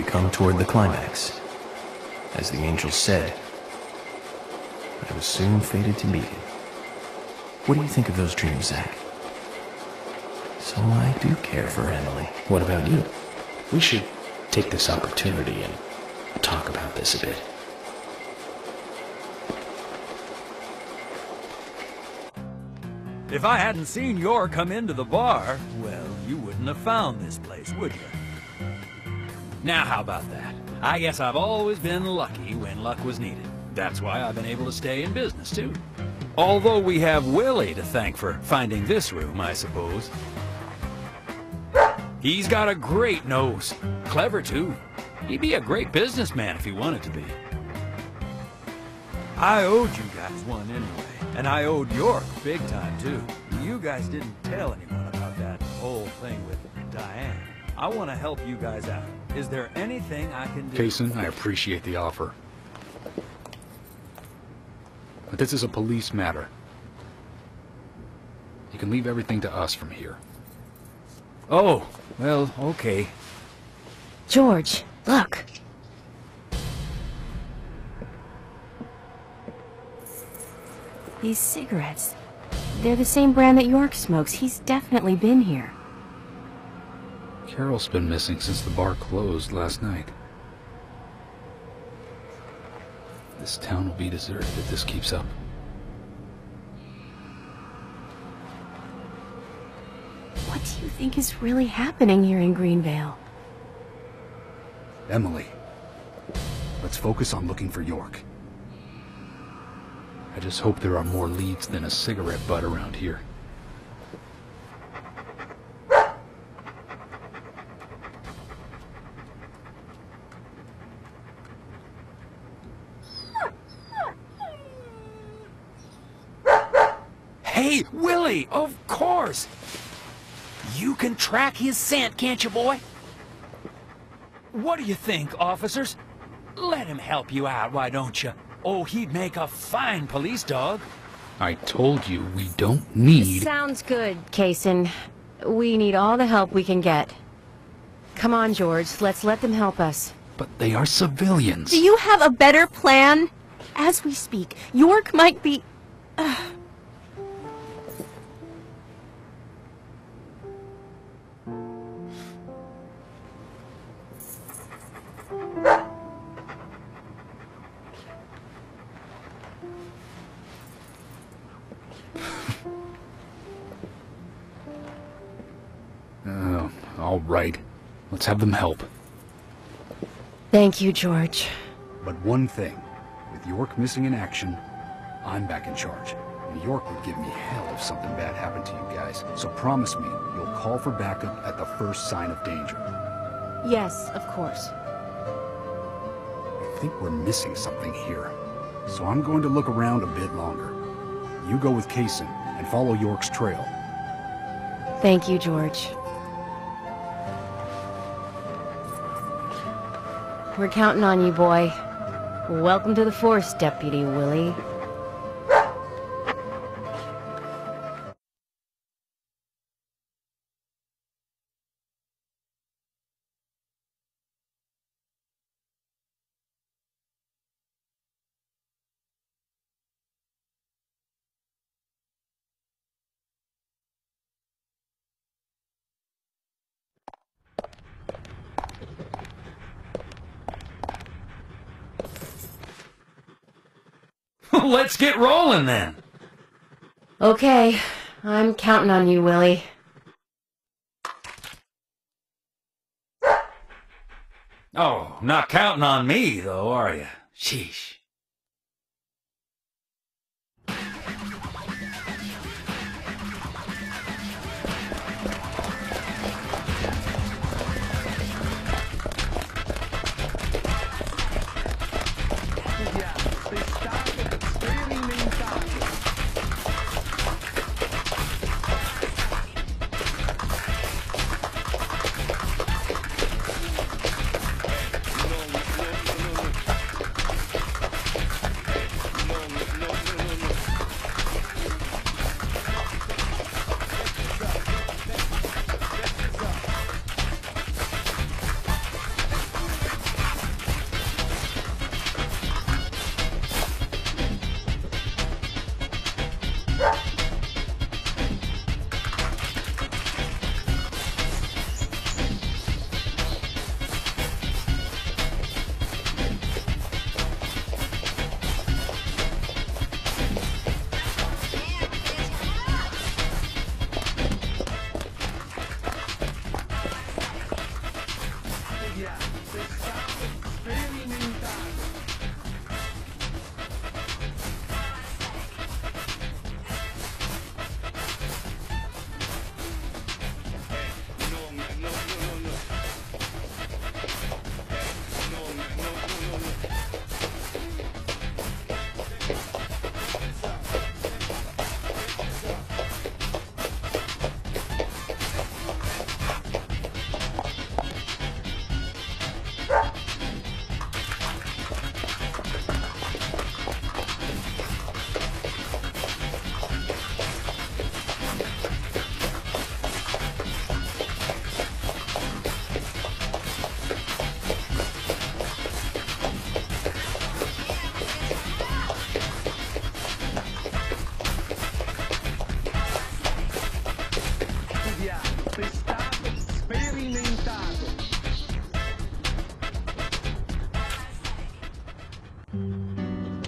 we come toward the climax. As the angel said, I was soon fated to meet him. What do you think of those dreams, Zach? So I do care for Emily. What about you? We should take this opportunity and talk about this a bit. If I hadn't seen York come into the bar, well, you wouldn't have found this place, would you? Now how about that? I guess I've always been lucky when luck was needed. That's why I've been able to stay in business, too. Although we have Willie to thank for finding this room, I suppose. He's got a great nose. Clever, too. He'd be a great businessman if he wanted to be. I owed you guys one anyway. And I owed York big time, too. You guys didn't tell anyone about that whole thing with Diane. I want to help you guys out. Is there anything I can do? Jason, I appreciate the offer. But this is a police matter. You can leave everything to us from here. Oh, well, okay. George, look. These cigarettes. They're the same brand that York smokes. He's definitely been here. Carol's been missing since the bar closed last night. This town will be deserted if this keeps up. What do you think is really happening here in Greenvale? Emily, let's focus on looking for York. I just hope there are more leads than a cigarette butt around here. Hey, Willie, of course! You can track his scent, can't you, boy? What do you think, officers? Let him help you out, why don't you? Oh, he'd make a fine police dog. I told you we don't need... Sounds good, Kaysen. We need all the help we can get. Come on, George, let's let them help us. But they are civilians. Do you have a better plan? As we speak, York might be... All right. Let's have them help. Thank you, George. But one thing. With York missing in action, I'm back in charge. And York would give me hell if something bad happened to you guys. So promise me you'll call for backup at the first sign of danger. Yes, of course. I think we're missing something here. So I'm going to look around a bit longer. You go with Kaysen and follow York's trail. Thank you, George. We're counting on you, boy. Welcome to the force, Deputy Willie. Let's get rolling, then. Okay, I'm counting on you, Willie. Oh, not counting on me, though, are you? Sheesh.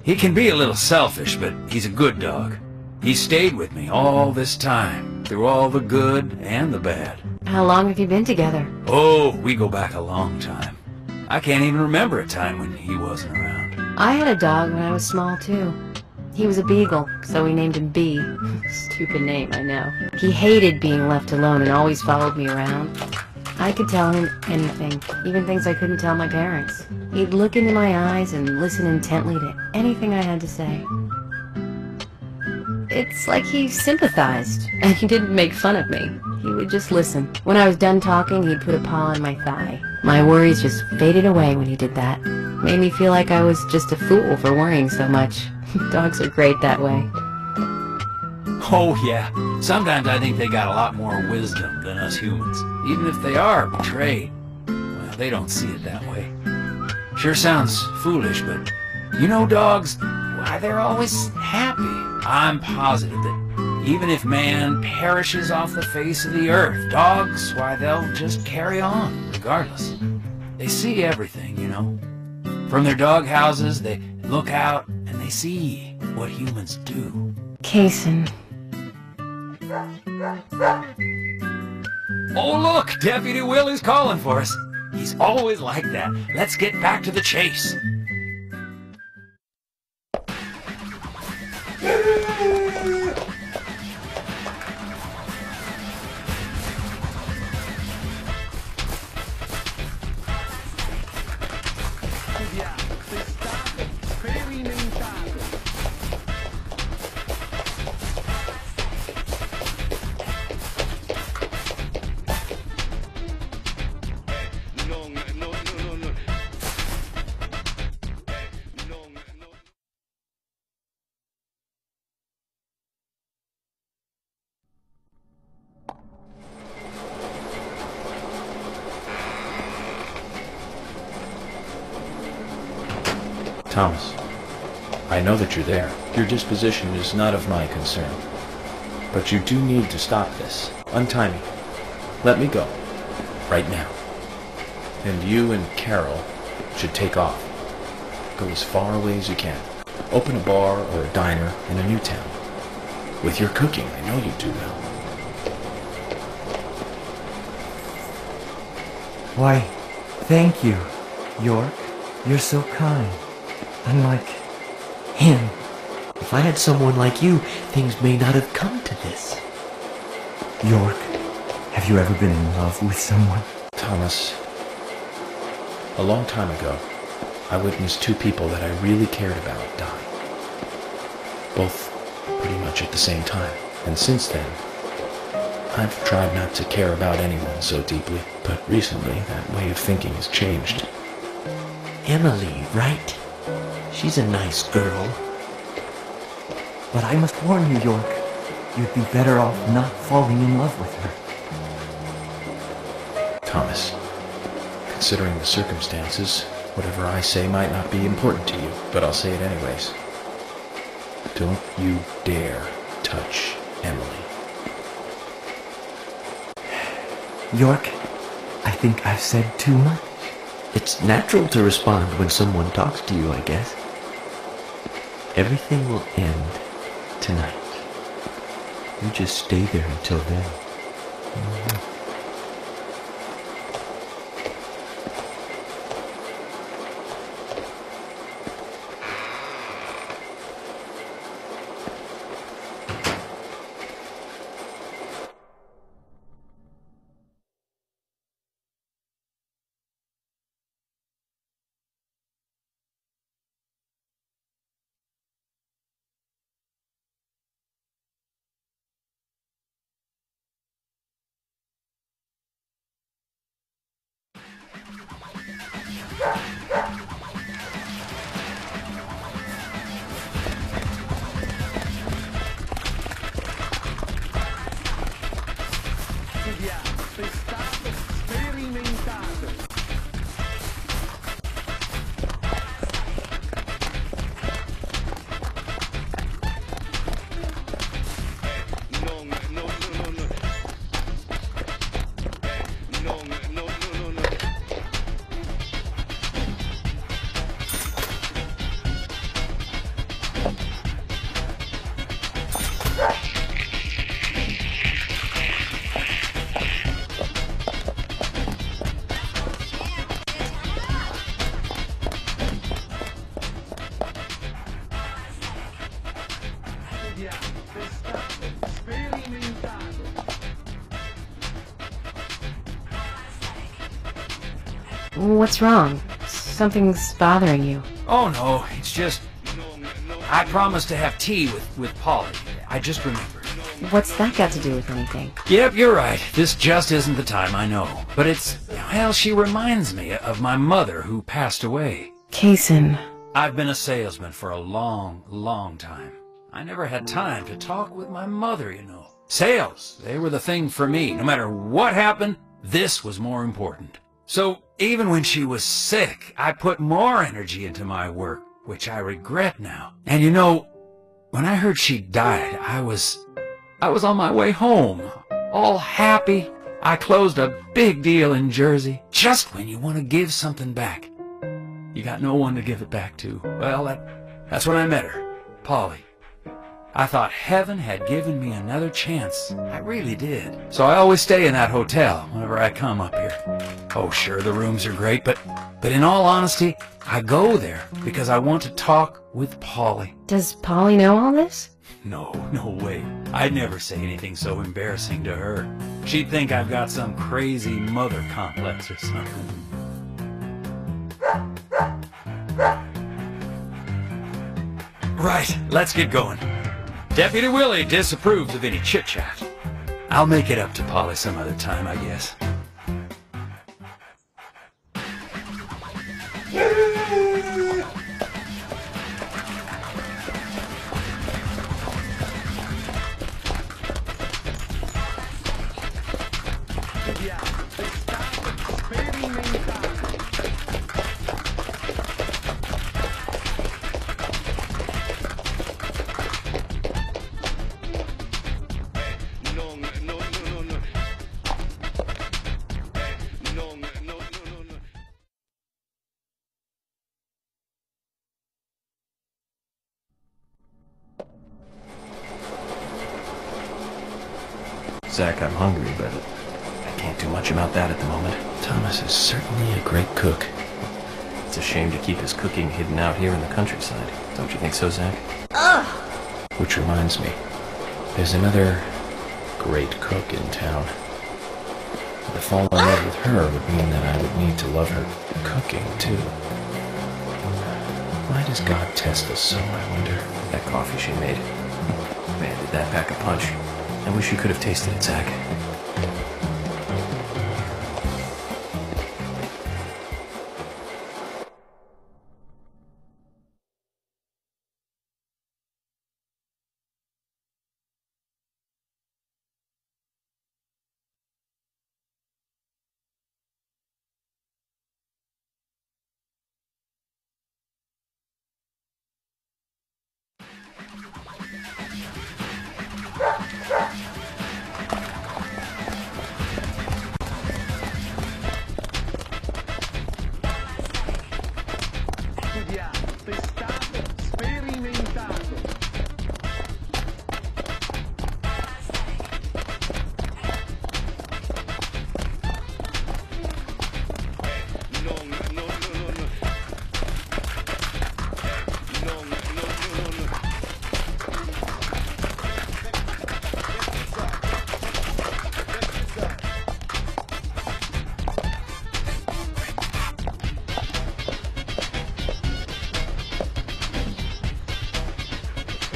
He can be a little selfish, but he's a good dog. He stayed with me all this time, through all the good and the bad. How long have you been together? Oh, we go back a long time. I can't even remember a time when he wasn't around. I had a dog when I was small, too. He was a beagle, so we named him B. Stupid name, I know. He hated being left alone and always followed me around. I could tell him anything, even things I couldn't tell my parents. He'd look into my eyes and listen intently to anything I had to say. It's like he sympathized, and he didn't make fun of me. He would just listen. When I was done talking, he'd put a paw on my thigh. My worries just faded away when he did that. Made me feel like I was just a fool for worrying so much. Dogs are great that way. Oh, yeah. Sometimes I think they got a lot more wisdom than us humans. Even if they are betrayed, well, they don't see it that way. Sure sounds foolish, but you know dogs, why, they're always happy. I'm positive that even if man perishes off the face of the earth, dogs, why, they'll just carry on, regardless. They see everything, you know. From their dog houses, they look out and they see what humans do. Kaysen. Oh, look! Deputy Will is calling for us. He's always like that. Let's get back to the chase. Thomas, I know that you're there. Your disposition is not of my concern. But you do need to stop this. Untie me. Let me go. Right now. And you and Carol should take off. Go as far away as you can. Open a bar or a diner in a new town. With your cooking, I know you do well. Why, thank you, York. You're so kind. Unlike him. If I had someone like you, things may not have come to this. York, have you ever been in love with someone? Thomas, a long time ago, I witnessed two people that I really cared about die. Both pretty much at the same time. And since then, I've tried not to care about anyone so deeply. But recently, that way of thinking has changed. Emily, right? She's a nice girl. But I must warn you, York. You'd be better off not falling in love with her. Thomas, considering the circumstances, whatever I say might not be important to you, but I'll say it anyways. Don't you dare touch Emily. York, I think I've said too much. It's natural to respond when someone talks to you, I guess. Everything will end tonight. You just stay there until then. What's wrong? Something's bothering you. Oh no, it's just... I promised to have tea with Polly. I just remembered. What's that got to do with anything? Yep, you're right. This just isn't the time, I know. But it's... well, she reminds me of my mother who passed away. Kaysen. I've been a salesman for a long, long time. I never had time to talk with my mother, you know. Sales, they were the thing for me. No matter what happened, this was more important. So, even when she was sick, I put more energy into my work, which I regret now. And you know, when I heard she died, I was on my way home, all happy. I closed a big deal in Jersey. Just when you want to give something back, you got no one to give it back to. Well, that's when I met her, Polly. I thought heaven had given me another chance. I really did. So I always stay in that hotel whenever I come up here. Oh, sure, the rooms are great, but in all honesty, I go there because I want to talk with Polly. Does Polly know all this? No way. I'd never say anything so embarrassing to her. She'd think I've got some crazy mother complex or something. Right, let's get going. Deputy Willie disapproves of any chit-chat. I'll make it up to Polly some other time, I guess. Zach, I'm hungry, but I can't do much about that at the moment. Thomas is certainly a great cook. It's a shame to keep his cooking hidden out here in the countryside. Don't you think so, Zach? Ugh! Which reminds me, there's another great cook in town. To fall in love with her would mean that I would need to love her cooking, too. Why does God test us so, I wonder? That coffee she made. Man, did that pack a punch. I wish you could have tasted it, Zach.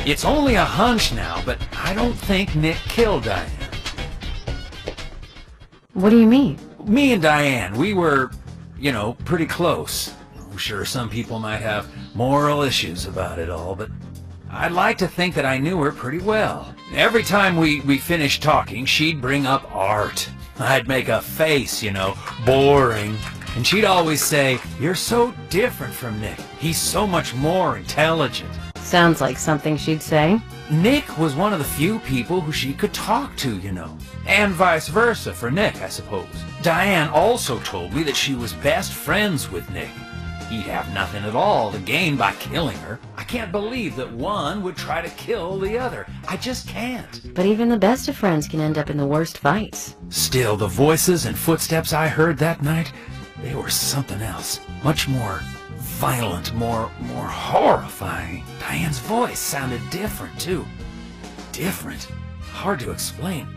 It's only a hunch now, but I don't think Nick killed Diane. What do you mean? Me and Diane, we were, you know, pretty close. I'm sure some people might have moral issues about it all, but I'd like to think that I knew her pretty well. Every time we finished talking, she'd bring up art. I'd make a face, you know, boring. And she'd always say, "You're so different from Nick. He's so much more intelligent." Sounds like something she'd say. Nick was one of the few people who she could talk to, you know. And vice versa for Nick, I suppose. Diane also told me that she was best friends with Nick. He'd have nothing at all to gain by killing her. I can't believe that one would try to kill the other. I just can't. But even the best of friends can end up in the worst fights. Still, the voices and footsteps I heard that night, they were something else. Much more violent, more horrifying. Diane's voice sounded different, too. Different. Hard to explain.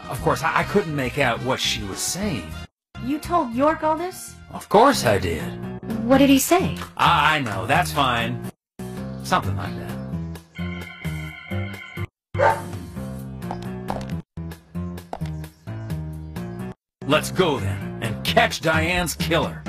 Of course, I couldn't make out what she was saying. You told York all this? Of course I did. What did he say? I know, that's fine. Something like that. Let's go then, and catch Diane's killer.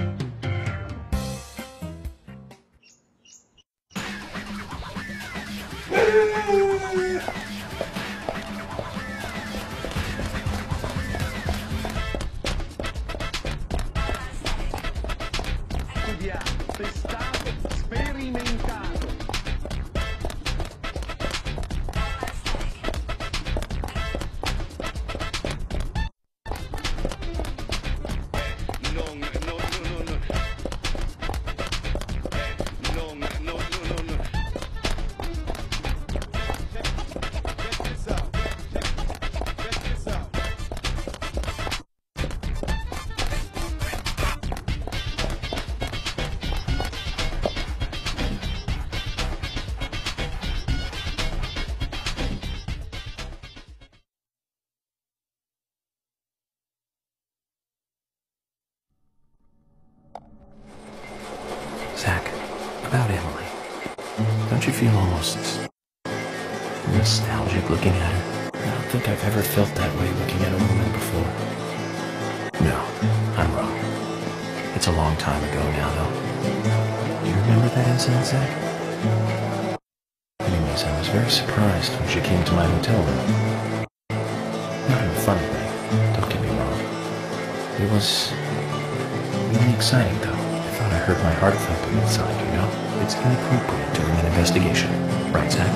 Zach, about Emily. Don't you feel almost nostalgic looking at her? I don't think I've ever felt that way looking at a woman before. No, I'm wrong. It's a long time ago now, though. Do you remember that incident, Zach? Anyways, I was very surprised when she came to my hotel room. Not in a funny way, don't get me wrong. It was really exciting, though. I thought I heard my heart thumping inside, you know? It's inappropriate during an investigation. Right, Zach?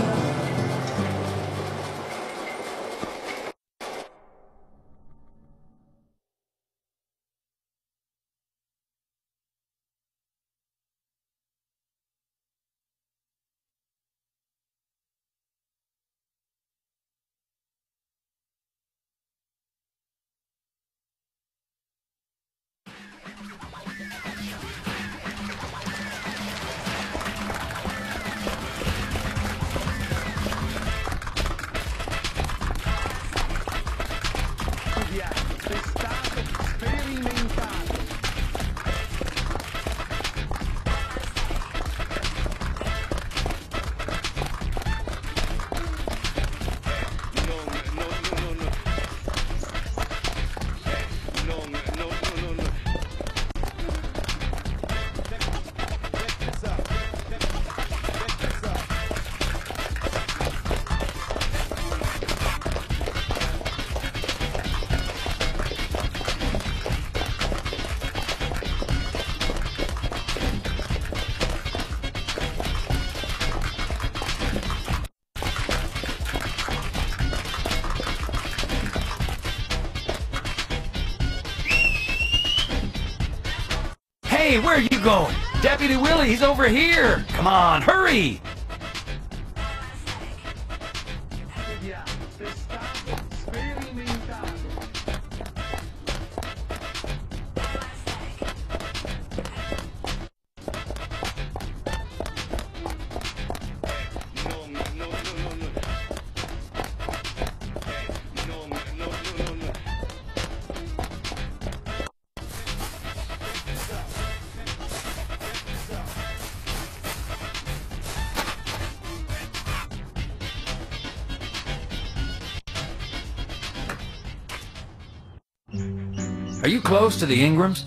Hey, where are you going? Deputy Willie, he's over here! Come on, hurry! Are you close to the Ingrams?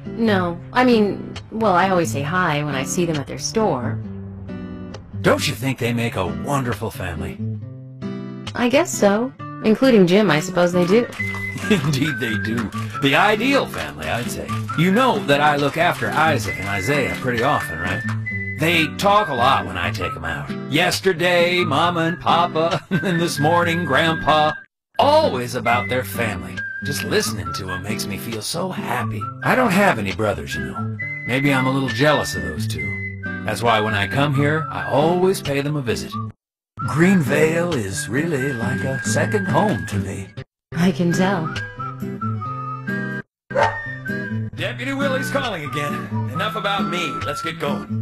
No. I mean, well, I always say hi when I see them at their store. Don't you think they make a wonderful family? I guess so. Including Jim, I suppose they do. Indeed they do. The ideal family, I'd say. You know that I look after Isaac and Isaiah pretty often, right? They talk a lot when I take them out. Yesterday, Mama and Papa, and this morning, Grandpa. Always about their family. Just listening to them makes me feel so happy. I don't have any brothers, you know. Maybe I'm a little jealous of those two. That's why when I come here, I always pay them a visit. Greenvale is really like a second home to me. I can tell. Deputy Willie's calling again. Enough about me. Let's get going.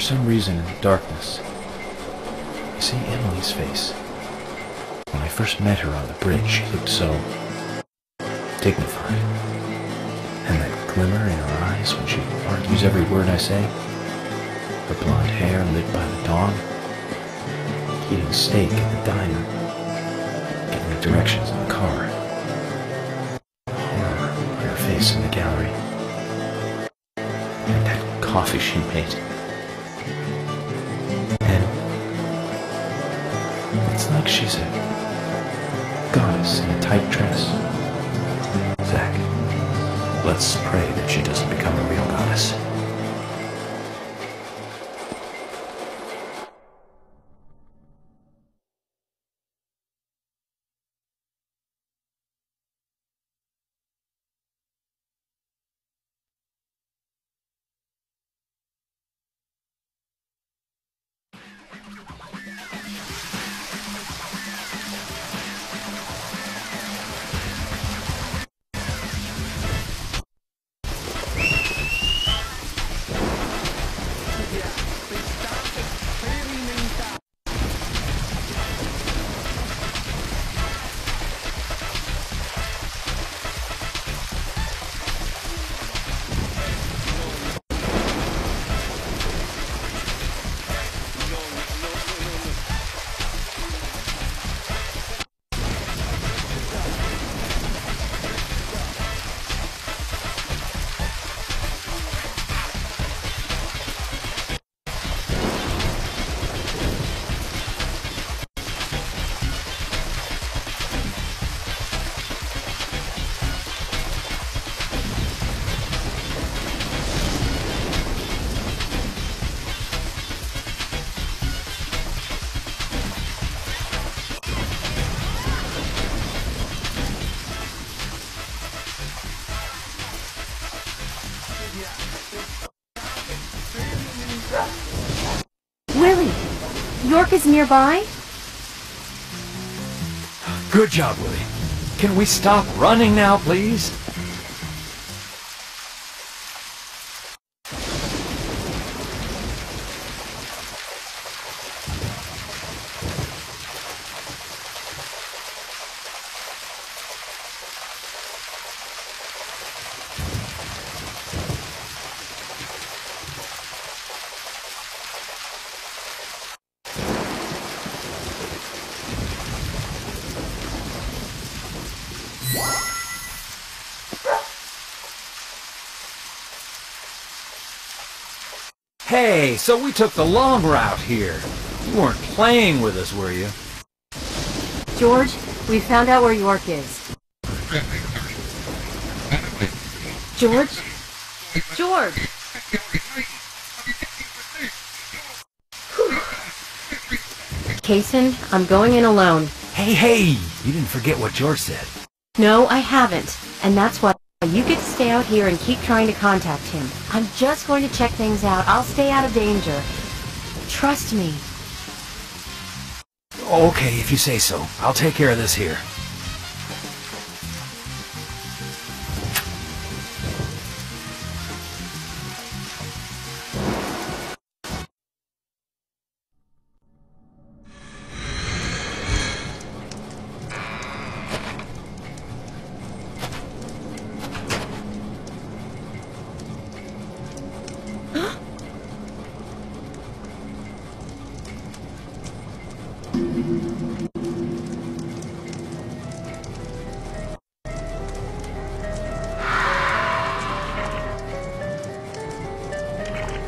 For some reason in the darkness, I see Emily's face. When I first met her on the bridge, she looked so dignified. And that glimmer in her eyes when she argues every word I say. Her blonde hair lit by the dawn. Eating steak at the diner. Getting the directions on the car. Or her face in the gallery. And that coffee she made. And it's like she's a goddess in a tight dress. Zach, let's pray that she doesn't become a real goddess. Willie! York is nearby? Good job, Willie. Can we stop running now, please? Hey, so we took the long route here. You weren't playing with us, were you? George, we found out where York is. George? George! Kaysen, I'm going in alone. Hey, you didn't forget what George said. No, I haven't. And that's why you get to stay out here and keep trying to contact him. I'm just going to check things out. I'll stay out of danger. Trust me. Okay, if you say so. I'll take care of this here.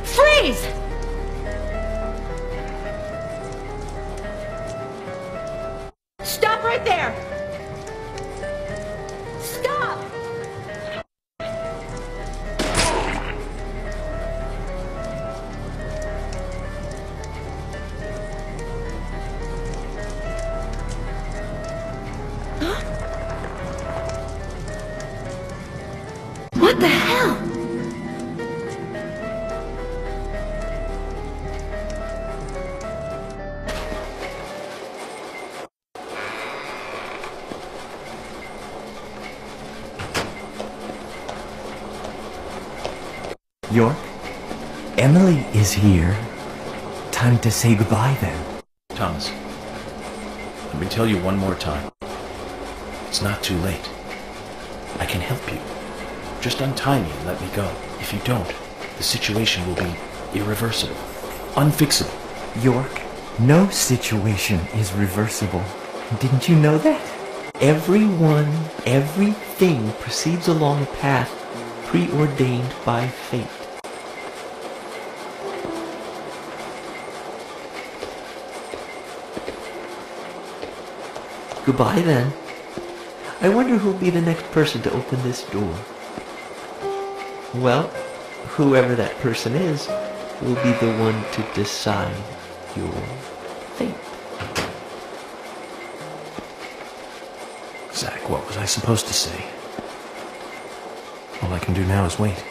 Freeze! Stop right there! Stop! What the hell? York, Emily is here. time to say goodbye then. Thomas, let me tell you one more time. It's not too late. I can help you. Just untie me and let me go. If you don't, the situation will be irreversible, unfixable. York, no situation is reversible. Didn't you know that? Everyone, everything proceeds along a path preordained by fate. Goodbye then. I wonder who'll be the next person to open this door. Well, whoever that person is will be the one to decide your fate. Zach, what was I supposed to say? All I can do now is wait.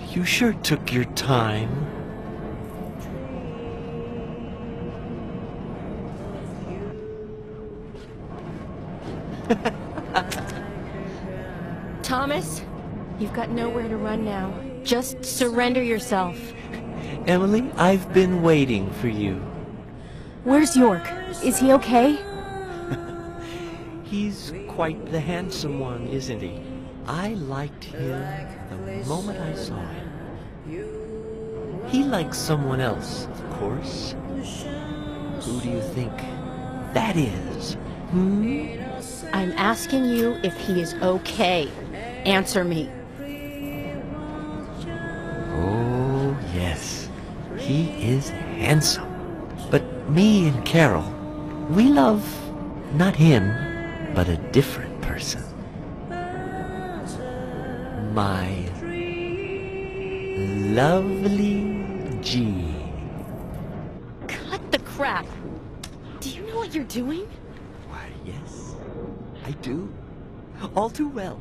You sure took your time. Thomas, you've got nowhere to run now. Just surrender yourself. Emily, I've been waiting for you. Where's York? Is he okay? He's quite the handsome one, isn't he? I liked him the moment I saw him. He likes someone else, of course. Who do you think that is? I'm asking you if he is okay. Answer me. Oh, yes. He is handsome. But me and Carol, we love not him, but a different person. My lovely G. Cut the crap. Do you know what you're doing? Why, yes, I do. All too well.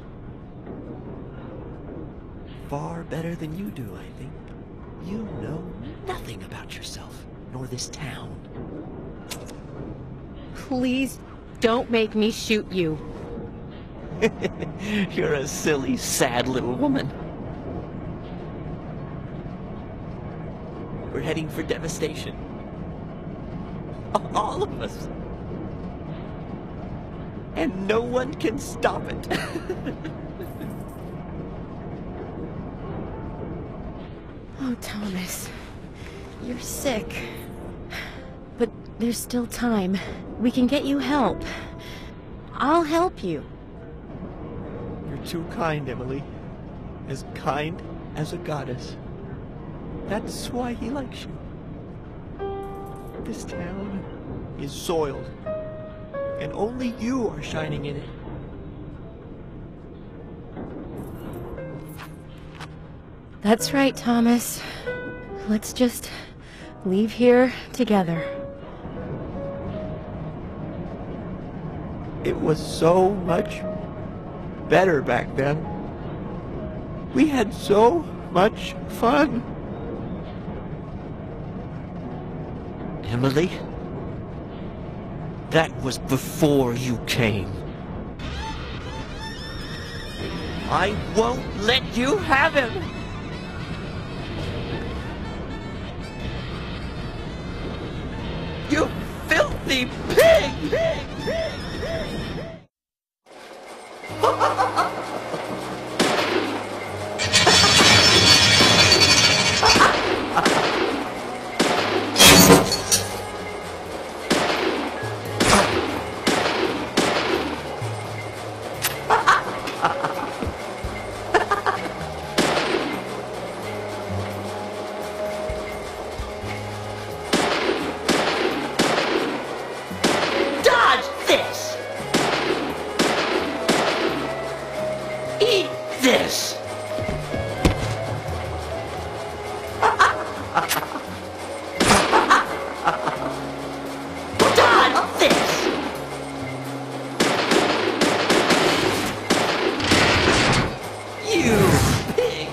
Far better than you do, I think. You know nothing about yourself, nor this town. Please don't make me shoot you. You're a silly, sad little woman. We're heading for devastation. All of us. And no one can stop it. Oh, Thomas. You're sick. But there's still time. We can get you help. I'll help you. You're too kind, Emily. As kind as a goddess. That's why he likes you. This town is soiled, and only you are shining in it. That's right, Thomas. Let's just leave here together. It was so much better back then. We had so much fun. Emily, that was before you came. I won't let you have him! You filthy pig! Dodge this! Eat this! Dodge this! You pig!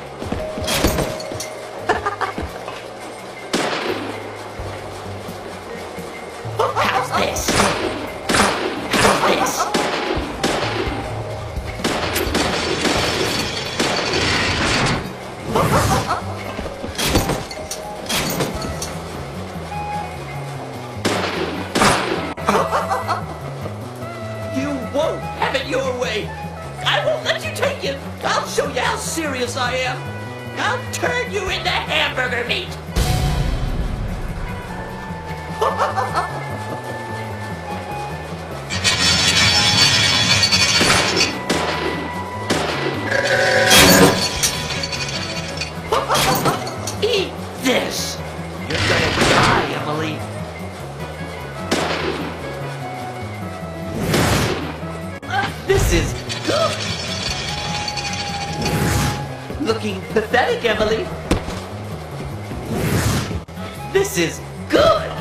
How's this? How's this? You won't have it your way! I won't let you take it! I'll show you how serious I am! I'll turn you into hamburger meat! Eat this! You're gonna die, Emily! This is good! Looking pathetic, Emily! This is good!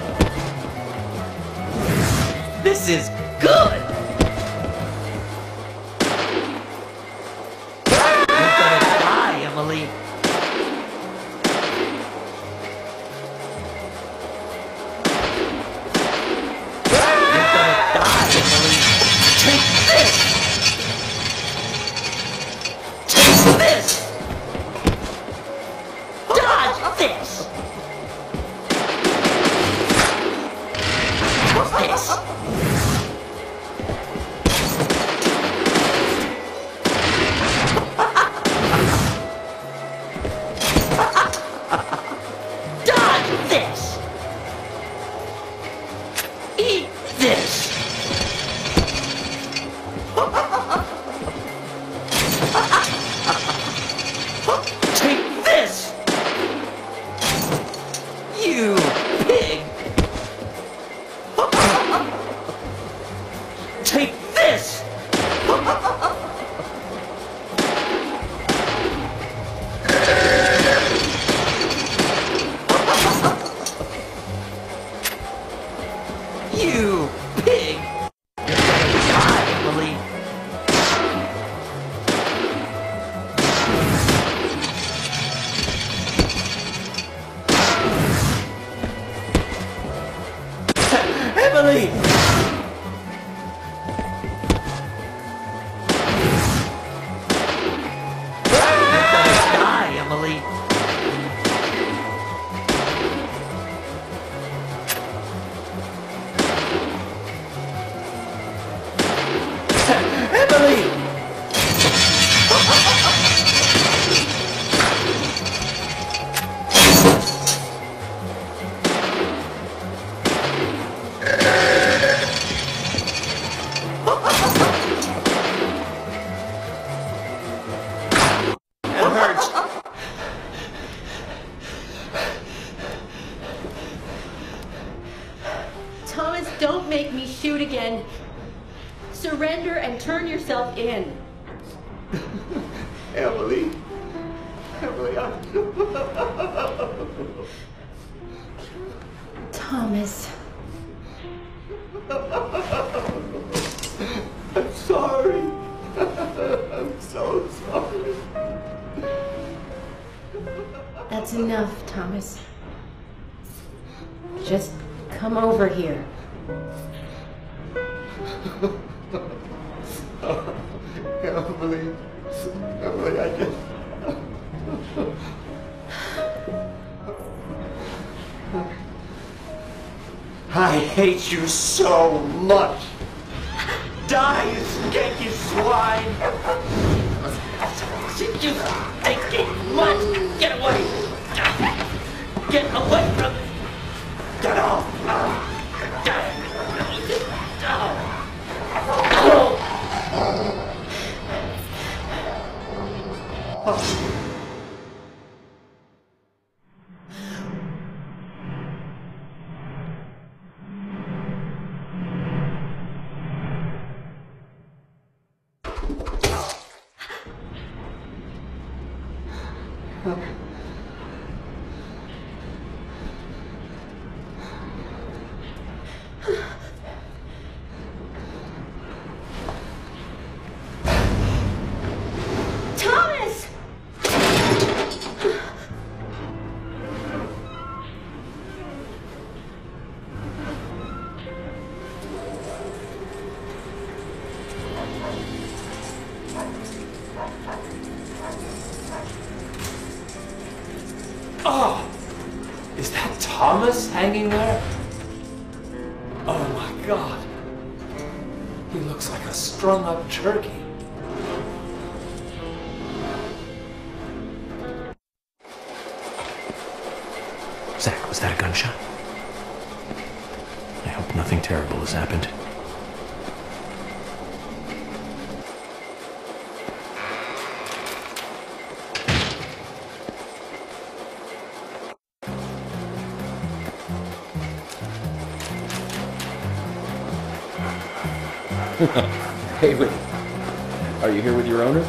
This is good! You're gonna die, Emily! Take this! You pig! Take this! You pig! Die, Emily! Emily! Die, Emily! Emily! It hurts. Thomas, don't make me shoot again. Surrender and turn yourself in. Emily. Emily, Thomas. I'm sorry. I'm so sorry. That's enough, Thomas. Just come over here. Emily. Emily, I just... I hate you so much. Die, you skanky swine. You stinking much. Get away. Get away from me. Get off. Thomas! Oh! Is that Thomas hanging there? Oh my god. He looks like a strung-up turkey. Zach, was that a gunshot? I hope nothing terrible has happened. Hey, wait. Are you here with your owner?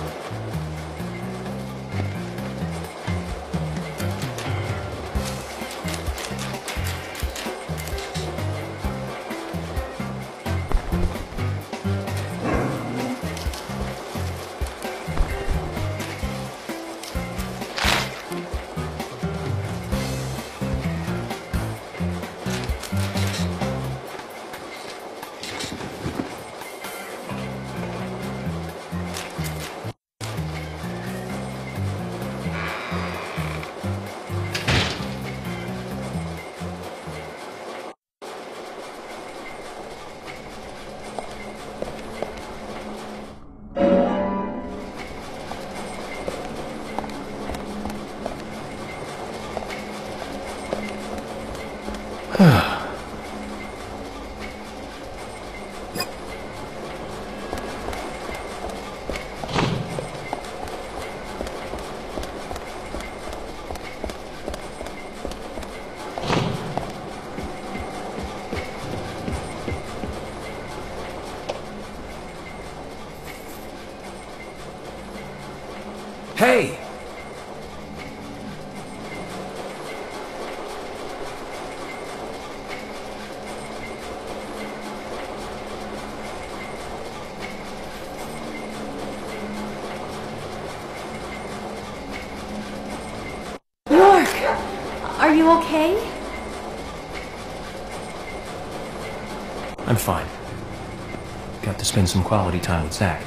you okay? I'm fine. Got to spend some quality time with Zach.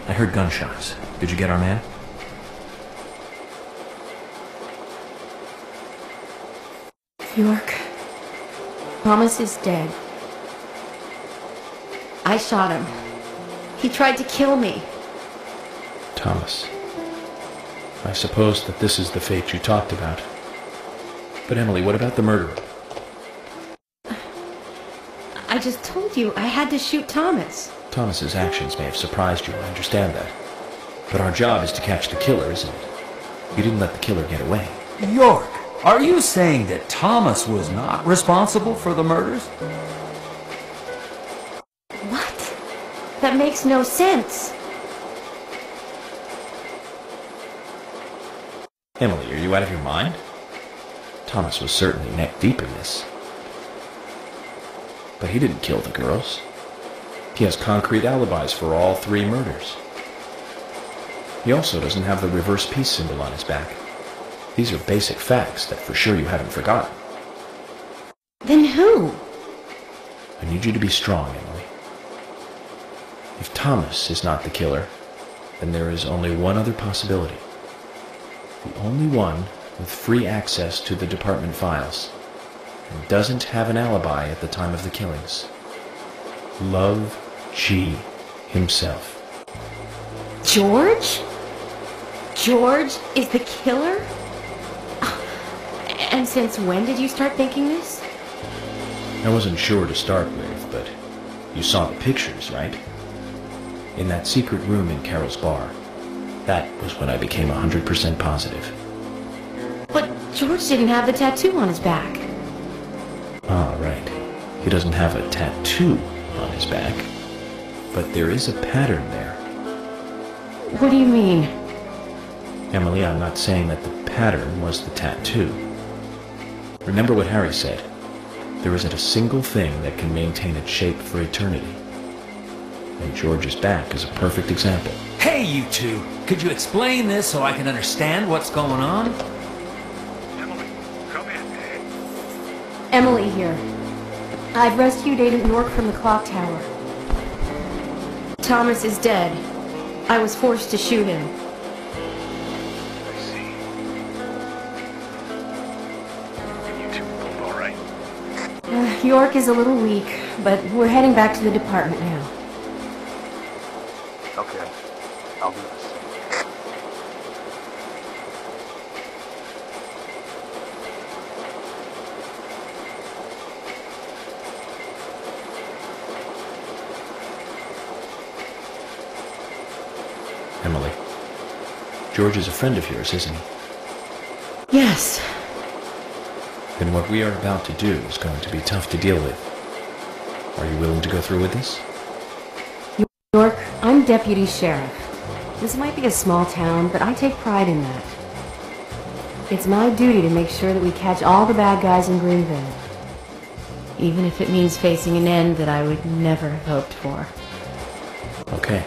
I heard gunshots. Did you get our man? York. Thomas is dead. I shot him. He tried to kill me. Thomas. I suppose that this is the fate you talked about. But Emily, what about the murderer? I just told you I had to shoot Thomas. Thomas's actions may have surprised you, I understand that. But our job is to catch the killer, isn't it? You didn't let the killer get away. York, are you saying that Thomas was not responsible for the murders? What? That makes no sense. Emily, are you out of your mind? Thomas was certainly neck deep in this. But he didn't kill the girls. He has concrete alibis for all 3 murders. He also doesn't have the reverse peace symbol on his back. These are basic facts that for sure you haven't forgotten. Then who? I need you to be strong, Emily. If Thomas is not the killer, then there is only one other possibility. The only one with free access to the department files, and doesn't have an alibi at the time of the killings. Love G himself. George? George is the killer? And since when did you start thinking this? I wasn't sure to start with, but you saw the pictures, right? In that secret room in Carol's bar. That was when I became 100% positive. But George didn't have the tattoo on his back. Ah, right. He doesn't have a tattoo on his back. But there is a pattern there. What do you mean? Emily, I'm not saying that the pattern was the tattoo. Remember what Harry said. There isn't a single thing that can maintain its shape for eternity. And George's back is a perfect example. Hey, you two! Could you explain this so I can understand what's going on? Emily, come in. Emily here. I've rescued Agent York from the clock tower. Thomas is dead. I was forced to shoot him. I see. And you two both all right? York is a little weak, but we're heading back to the department now. Okay. I'll do this. Emily, George is a friend of yours, isn't he? Yes. Then what we are about to do is going to be tough to deal with. Are you willing to go through with this? York, I'm deputy sheriff. This might be a small town, but I take pride in that. It's my duty to make sure that we catch all the bad guys in Greenville. Even if it means facing an end that I would never have hoped for. Okay.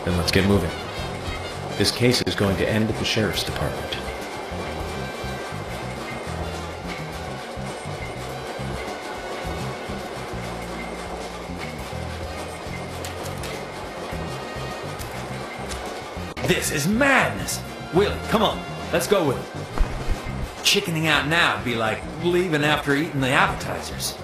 Then let's get moving. This case is going to end at the sheriff's department. This is madness. Willie, come on. Let's go with it. Chickening out now would be like leaving after eating the appetizers.